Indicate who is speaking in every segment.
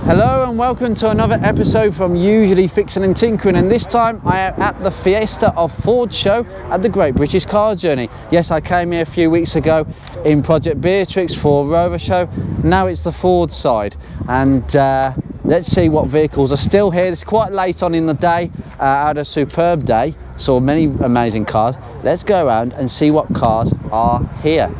Speaker 1: Hello and welcome to another episode from Usually Fixing and Tinkering, and this time I am at the Fiesta of Ford show at the Great British Car Journey. Yes, I came here a few weeks ago in Project Beatrix for Rover show. Now it's the Ford side, and let's see what vehicles are still here. It's quite late on in the day. I had a superb day, saw many amazing cars. Let's go around and see what cars are here.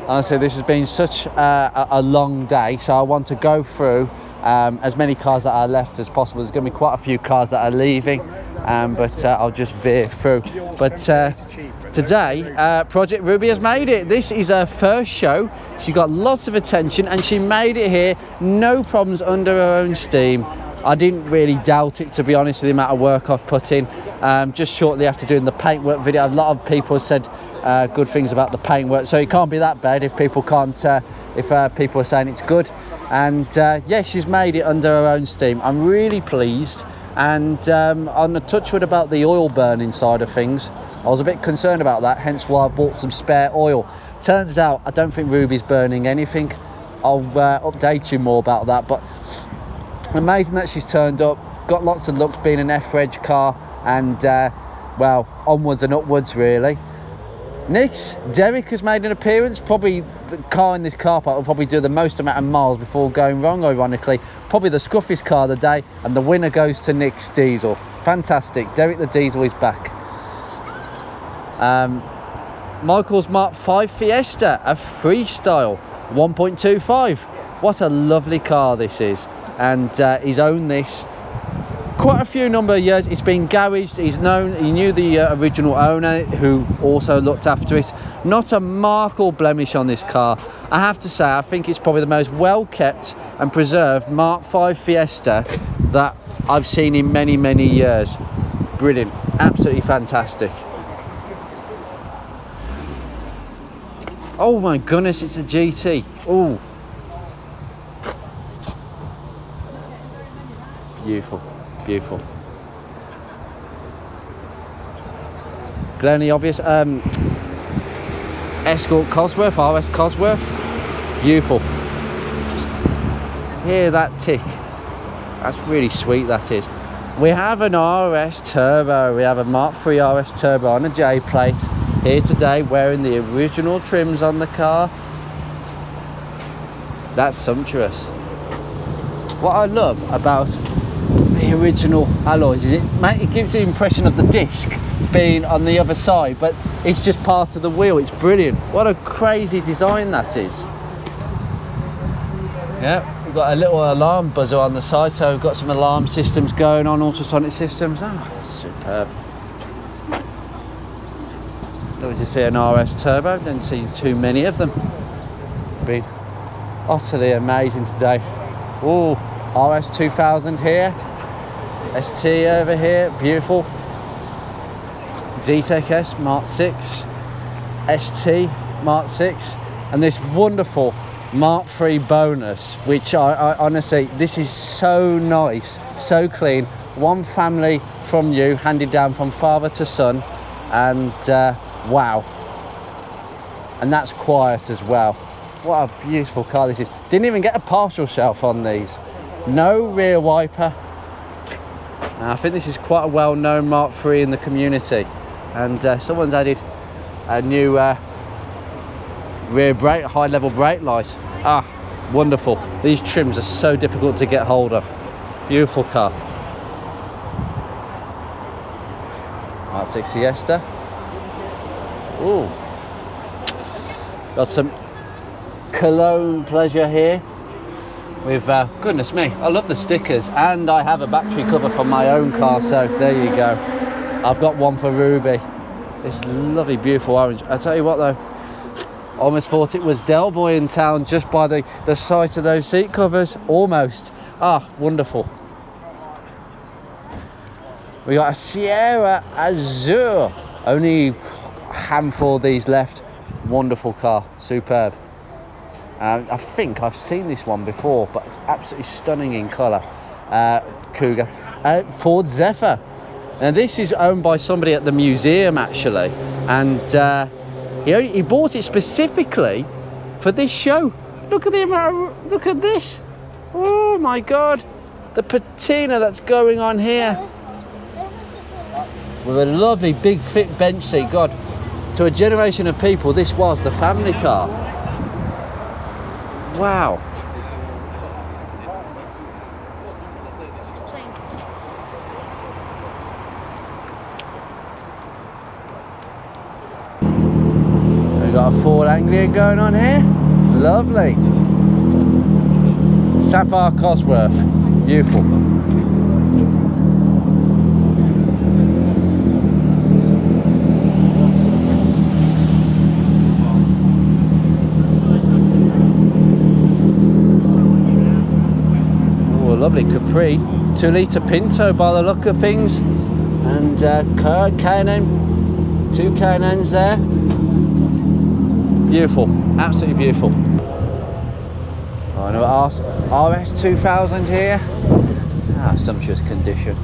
Speaker 1: Honestly, this has been such a long day, so I want to go through as many cars that are left as possible. There's going to be quite a few cars that are leaving, but I'll just veer through. But today, Project Ruby has made it. This is her first show. She got lots of attention and she made it here, no problems, under her own steam. I didn't really doubt it, to be honest, with the amount of work I've put in. Just shortly after doing the paintwork video, a lot of people said good things about the paintwork, so it can't be that bad if people can't if people are saying it's good. And yeah, she's made it under her own steam. I'm really pleased, and on the touchwood about the oil burn inside of things, I was a bit concerned about that, hence why I bought some spare oil. Turns out I don't think Ruby's burning anything. I'll update you more about that, but amazing that she's turned up, got lots of looks, being an F-Reg car, and well, onwards and upwards really. Derek has made an appearance. Probably the car in this car park will probably do the most amount of miles before going wrong, ironically. Probably the scruffiest car of the day, and the winner goes to Nick's diesel. Fantastic. Derek the diesel is back. Michael's Mark 5 Fiesta, a freestyle 1.25. What a lovely car this is, and he's owned this quite a few number of years. It's been garaged. He knew the original owner, who also looked after it. Not a mark or blemish on this car. I have to say, I think it's probably the most well kept and preserved Mark 5 Fiesta that I've seen in many years. Brilliant, absolutely fantastic. Oh my goodness, it's a GT. Oh, beautiful. Beautiful. Glaringly obvious. Escort Cosworth, RS Cosworth. Beautiful. Just hear that tick. That's really sweet, that is. We have an RS Turbo. We have a Mark III RS Turbo on a J plate here today, wearing the original trims on the car. That's sumptuous. What I love about the original alloys is it gives the impression of the disc being on the other side, but it's just part of the wheel. It's brilliant. What a crazy design that is. Yeah, we've got a little alarm buzzer on the side, so we've got some alarm systems going on, ultrasonic systems. Oh, superb. Lovely to see an RS Turbo. Didn't see too many of them. Been utterly amazing today. Oh, RS 2000 here. ST over here, beautiful. ZTEC S Mark 6, ST Mark 6, and this wonderful Mark 3 bonus, which I honestly, this is so nice, so clean. One family from you, handed down from father to son, and wow. And that's quiet as well. What a beautiful car this is. Didn't even get a partial shelf on these. No rear wiper. I think this is quite a well-known Mark III in the community, and someone's added a new rear brake, high-level brake light. Ah, wonderful. These trims are so difficult to get hold of. Beautiful car. Mark 6 Fiesta. Ooh, got some Cologne pleasure here. With goodness me, I love the stickers, and I have a battery cover from my own car, so there you go. I've got one for Ruby. This lovely beautiful orange. I tell you what though, I almost thought it was Del Boy in town just by the sight of those seat covers. Almost. Ah, wonderful. We got a Sierra Azure. Only a handful of these left. Wonderful car, superb. I think I've seen this one before, but it's absolutely stunning in colour. Cougar. Ford Zephyr. Now this is owned by somebody at the museum actually, and He bought it specifically for this show. Look at the amount. Look at this. Oh my God, the patina that's going on here. With a lovely big thick bench seat. God, to a generation of people, this was the family car. Wow. We've got a Ford Anglia going on here. Lovely. Sapphire Cosworth. Beautiful. Oh, lovely Capri. 2-litre Pinto by the look of things. And K&N, 2 K&Ns there. Beautiful, absolutely beautiful. Oh, another RS 2000 here. Sumptuous condition.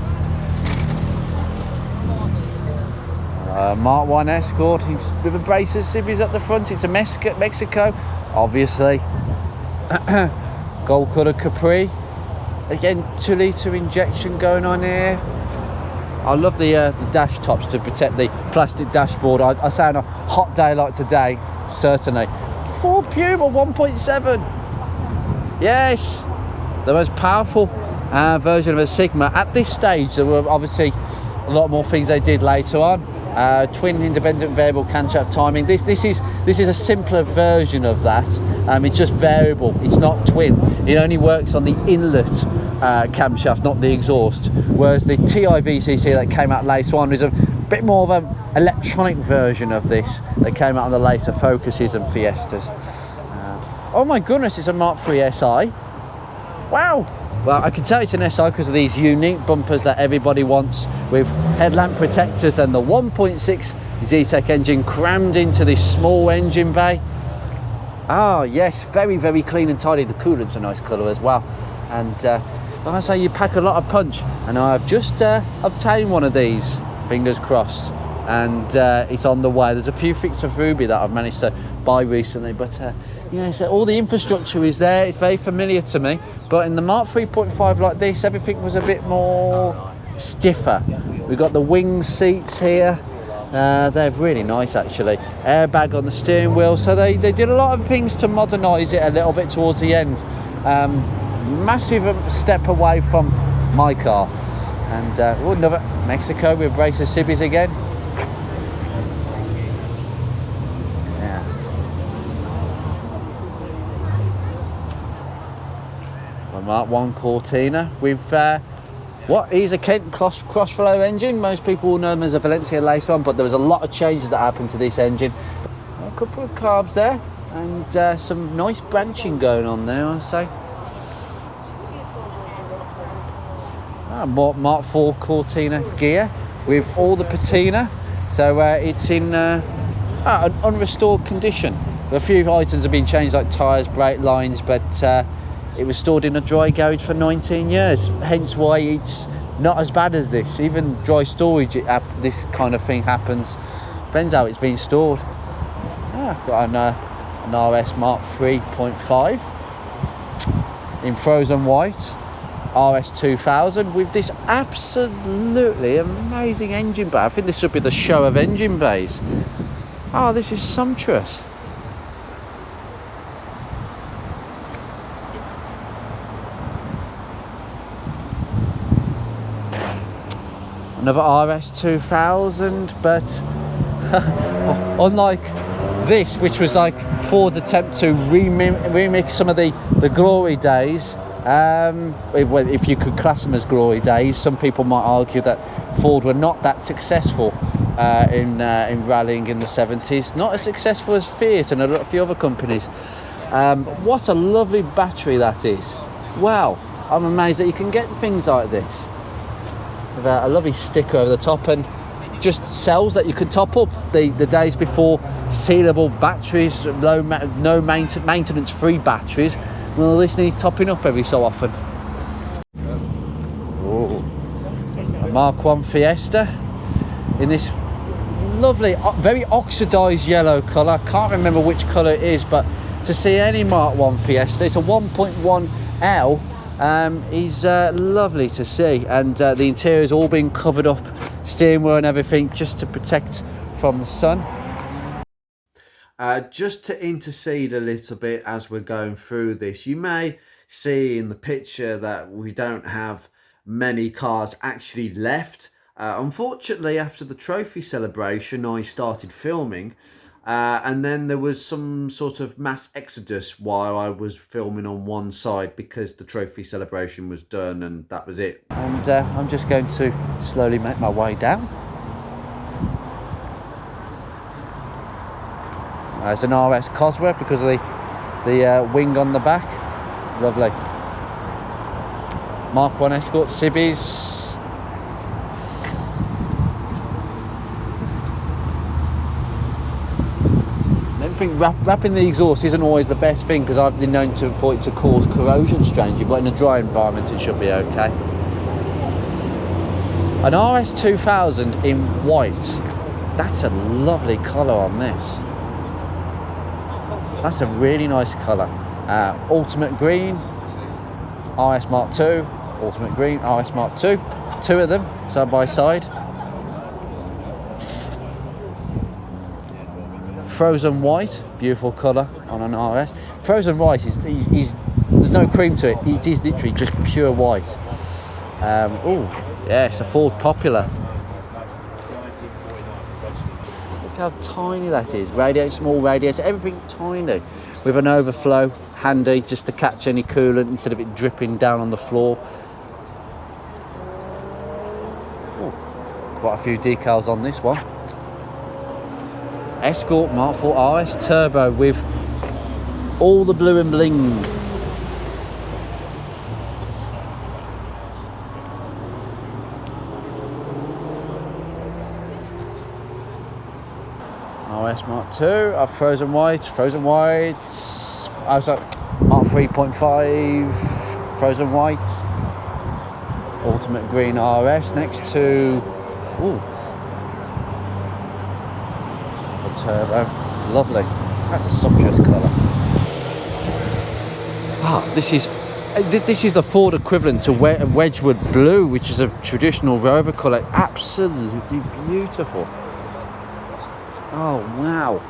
Speaker 1: Mark 1 Escort with a brace of civvies at the front. It's a Mexico, obviously. Gold coloured Capri. Again, 2-litre injection going on here. I love the dash tops to protect the plastic dashboard. I say on a hot day like today, certainly. Ford Puma 1.7. Yes, the most powerful version of a Sigma. At this stage, there were obviously a lot more things they did later on. Twin independent variable camshaft timing. This is a simpler version of that. It's just variable. It's not twin. It only works on the inlet camshaft, not the exhaust. Whereas the TIVCC that came out later on is a bit more of an electronic version of this that came out on the later Focuses and Fiestas. Oh my goodness, it's a Mark III SI. Wow. Well, I can tell it's an SI because of these unique bumpers that everybody wants, with headlamp protectors and the 1.6 Z-Tech engine crammed into this small engine bay. Ah, yes, very, very clean and tidy. The coolant's a nice colour as well. And like I say, you pack a lot of punch. And I've just obtained one of these, fingers crossed. And it's on the way. There's a few fix of Ruby that I've managed to buy recently, but yeah, so all the infrastructure is there. It's very familiar to me, but in the Mark 3.5 like this, everything was a bit more stiffer. We've got the wing seats here. They're really nice actually. Airbag on the steering wheel, so they did a lot of things to modernise it a little bit towards the end. Massive step away from my car. And another Mexico with brace of civvies again. Mark 1 Cortina with what is a Kent crossflow engine. Most people will know them as a Valencia later on, but there was a lot of changes that happened to this engine. A couple of carbs there, and some nice branching going on there, I'd say. Mark 4 Cortina gear with all the patina, so it's in an unrestored condition. A few items have been changed, like tyres, brake lines, but it was stored in a dry garage for 19 years, hence why it's not as bad as this. Even dry storage, this kind of thing happens. Depends how it's been stored. Got an RS Mark 3.5 in frozen white, RS 2000 with this absolutely amazing engine bay. I think this should be the show of engine bays. Oh, this is sumptuous. Another RS 2000, but unlike this, which was like Ford's attempt to remix some of the glory days, if you could class them as glory days. Some people might argue that Ford were not that successful in rallying in the 70s, not as successful as Fiat and a few other companies. What a lovely battery that is. Wow, I'm amazed that you can get things like this with a lovely sticker over the top, and just cells that you could top up the days before. Sealable batteries, no maintenance free batteries. Well, this needs topping up every so often. Ooh. A Mark 1 Fiesta in this lovely, very oxidized yellow color. I can't remember which color it is, but to see any Mark 1 Fiesta, it's a 1.1L, is lovely to see. And the interior's all been covered up, steering wheel and everything, just to protect from the sun. Just to intercede a little bit as we're going through this, you may see in the picture that we don't have many cars actually left. Unfortunately, after the trophy celebration, I started filming, and then there was some sort of mass exodus while I was filming on one side because the trophy celebration was done, and that was it. And I'm just going to slowly make my way down. There's an RS Cosworth because of the wing on the back. Lovely. Mark 1 Escort Cibbies. I don't think wrapping the exhaust isn't always the best thing, because I've been known for it to cause corrosion strangely, but in a dry environment it should be okay. An RS 2000 in white. That's a lovely colour on this. That's a really nice colour. Ultimate green, RS Mark II, Ultimate green, RS Mark II. Two of them, side by side. Frozen white, beautiful colour on an RS. Frozen white is there's no cream to it. It is literally just pure white. Oh, yes, a Ford Popular. How tiny that is. Radiator, small radiator, everything tiny, with an overflow handy just to catch any coolant instead of it dripping down on the floor. Ooh, quite a few decals on this one. Escort Mark IV RS Turbo with all the blue and bling. RS Mark II, frozen white, I was like Mark 3.5, frozen white, ultimate green RS next to, ooh, the turbo, lovely, that's a sumptuous colour. Ah, this is the Ford equivalent to Wedgwood Blue, which is a traditional Rover colour, absolutely beautiful. Oh, wow.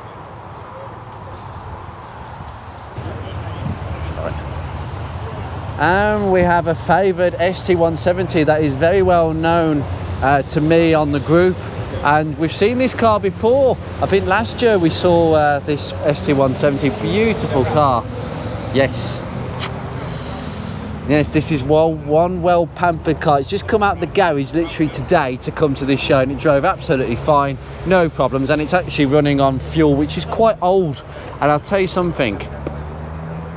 Speaker 1: And we have a favoured ST170 that is very well known to me on the group. And we've seen this car before. I think last year we saw this ST170. Beautiful car. Yes. Yes, this is one well-pampered car. It's just come out the garage literally today to come to this show, and it drove absolutely fine, no problems, and it's actually running on fuel, which is quite old. And I'll tell you something,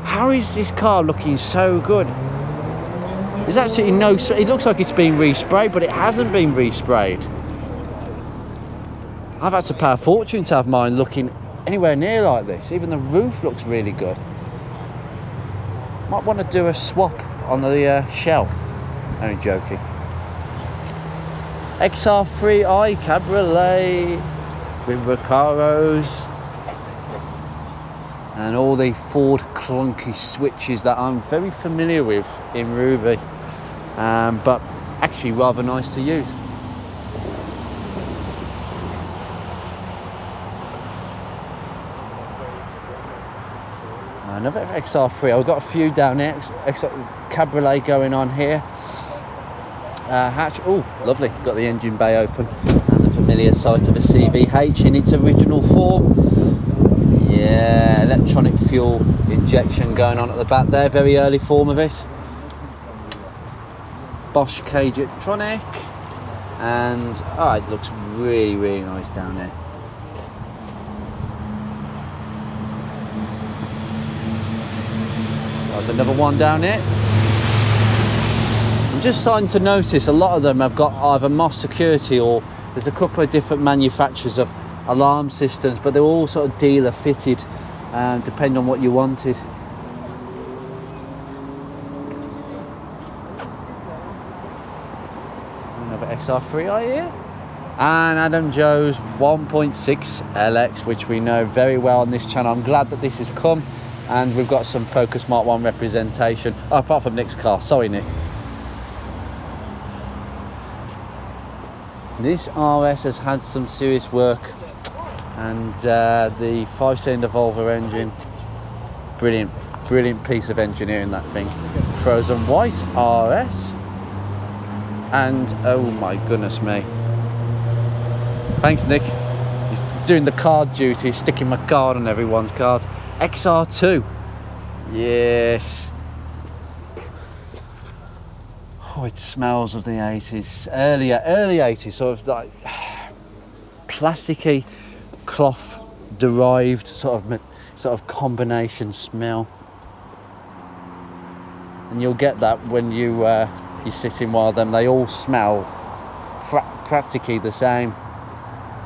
Speaker 1: how is this car looking so good? There's absolutely no, it looks like it's been resprayed, but it hasn't been resprayed. I've had to pay a fortune to have mine looking anywhere near like this. Even the roof looks really good. Might want to do a swap on the shell. Only joking. XR3i Cabriolet with Recaros and all the Ford clunky switches that I'm very familiar with in Ruby, but actually rather nice to use. Another XR3. I've got a few down there. Cabriolet going on here. Hatch. Oh, lovely. Got the engine bay open and the familiar sight of a CVH in its original form. Yeah, electronic fuel injection going on at the back there. Very early form of it. Bosch cage electronic, and it looks really, really nice down there. There's another one down here. I'm just starting to notice a lot of them have got either MOS security, or there's a couple of different manufacturers of alarm systems, but they're all sort of dealer fitted, depending on what you wanted. Another XR3i here. and Adam Joe's 1.6 LX, which we know very well on this channel. I'm glad that this has come, and we've got some Focus Mark 1 representation, apart from Nick's car. Sorry, Nick. This RS has had some serious work, and the 5-cylinder Volvo engine, brilliant piece of engineering, that thing. Frozen white RS, and oh my goodness me. Thanks, Nick. He's doing the card duty, sticking my card on everyone's cars. XR2. Yes. Oh, it smells of the 80s. Early 80s, sort of like plasticky, cloth derived sort of combination smell. And you'll get that when you sit in one of them. They all smell practically the same.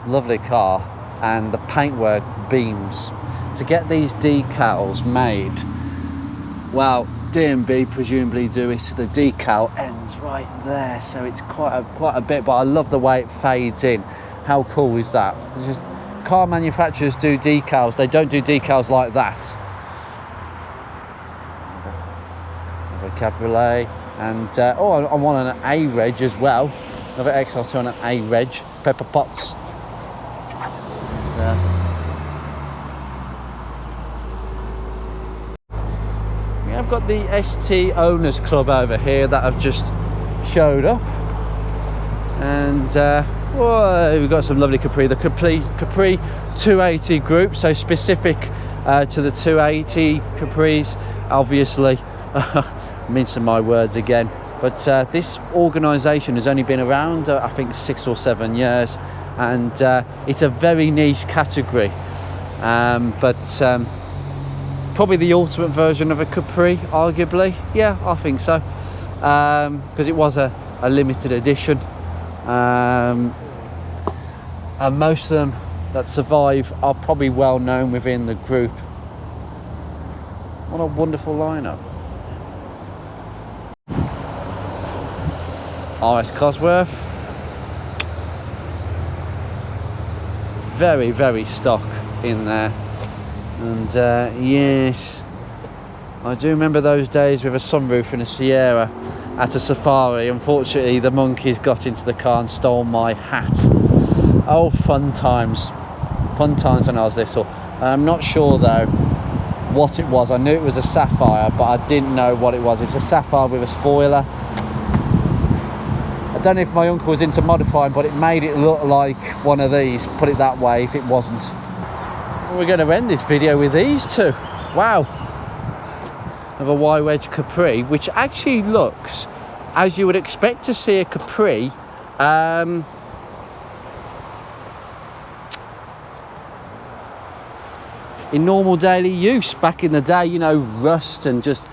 Speaker 1: Lovely car, and the paintwork beams. To get these decals made, well, D&B presumably do it. The decal ends right there, so it's quite a bit, but I love the way it fades in. How cool is that? It's just, car manufacturers do decals, they don't do decals like that. Another cabriolet, and I'm on an A reg as well. Another XR2 on an A reg, Pepper Potts. I've got the ST Owners Club over here that have just showed up, and we've got some lovely Capri, the Capri 280 group, so specific to the 280 Capris, obviously. Mincing my words again, but this organisation has only been around I think 6 or 7 years, and it's a very niche category, but probably the ultimate version of a Capri, arguably. Yeah, I think so, because it was a limited edition, and most of them that survive are probably well known within the group. What a wonderful lineup. RS Cosworth, very stock in there. And yes, I do remember those days with a sunroof in a Sierra at a safari. Unfortunately, the monkeys got into the car and stole my hat. Oh, fun times when I was little. I'm not sure though what it was. I knew it was a Sapphire, but I didn't know what it was. It's a Sapphire with a spoiler. I don't know if my uncle was into modifying, but it made it look like one of these, put it that way, if it wasn't. We're going to end this video with these two. Wow. Of a Y-Wedge Capri, which actually looks as you would expect to see a Capri. In normal daily use back in the day, you know, rust and just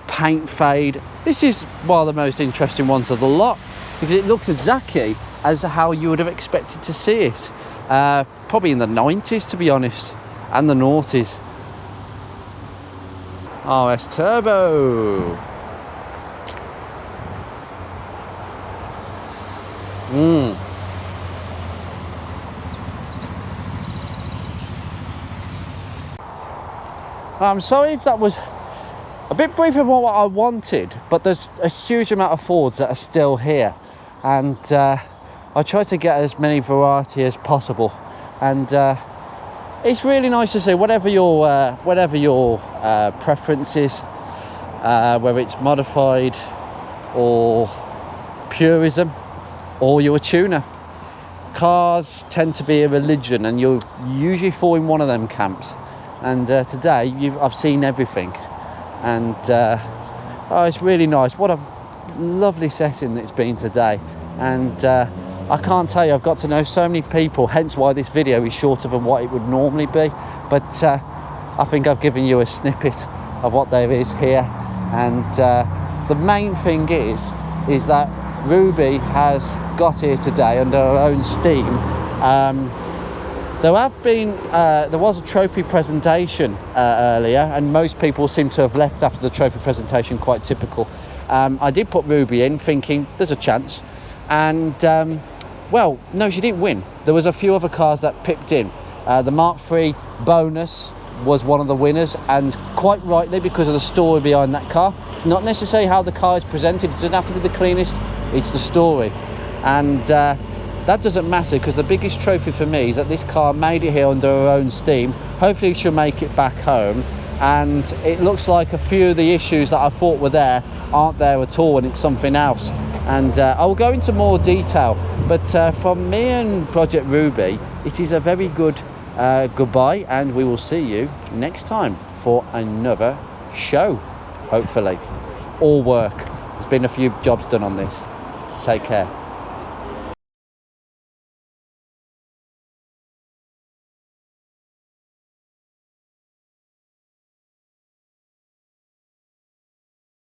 Speaker 1: paint fade. This is one of the most interesting ones of the lot, because it looks exactly as how you would have expected to see it. Probably in the 90s, to be honest, and the noughties. RS Turbo. I'm sorry if that was a bit brief of what I wanted, but there's a huge amount of Fords that are still here, and I try to get as many variety as possible, and it's really nice to see whatever your preference is, whether it's modified or purism or you're a tuner. Cars tend to be a religion, and you'll usually fall in one of them camps. And today I've seen everything, and it's really nice. What a lovely setting it's been today, and I can't tell you, I've got to know so many people, hence why this video is shorter than what it would normally be, but I think I've given you a snippet of what there is here. And the main thing is that Ruby has got here today under her own steam. There was a trophy presentation earlier, and most people seem to have left after the trophy presentation, quite typical. I did put Ruby in thinking there's a chance, and Well, no, she didn't win. There was a few other cars that pipped in. The Mark III bonus was one of the winners, and quite rightly, because of the story behind that car. Not necessarily how the car is presented, it doesn't have to be the cleanest, it's the story. And that doesn't matter, because the biggest trophy for me is that this car made it here under her own steam. Hopefully she'll make it back home, and it looks like a few of the issues that I thought were there aren't there at all, and it's something else. And I will go into more detail, but from me and Project Ruby, it is a very good goodbye, and we will see you next time for another show, hopefully. All work. There's been a few jobs done on this. Take care.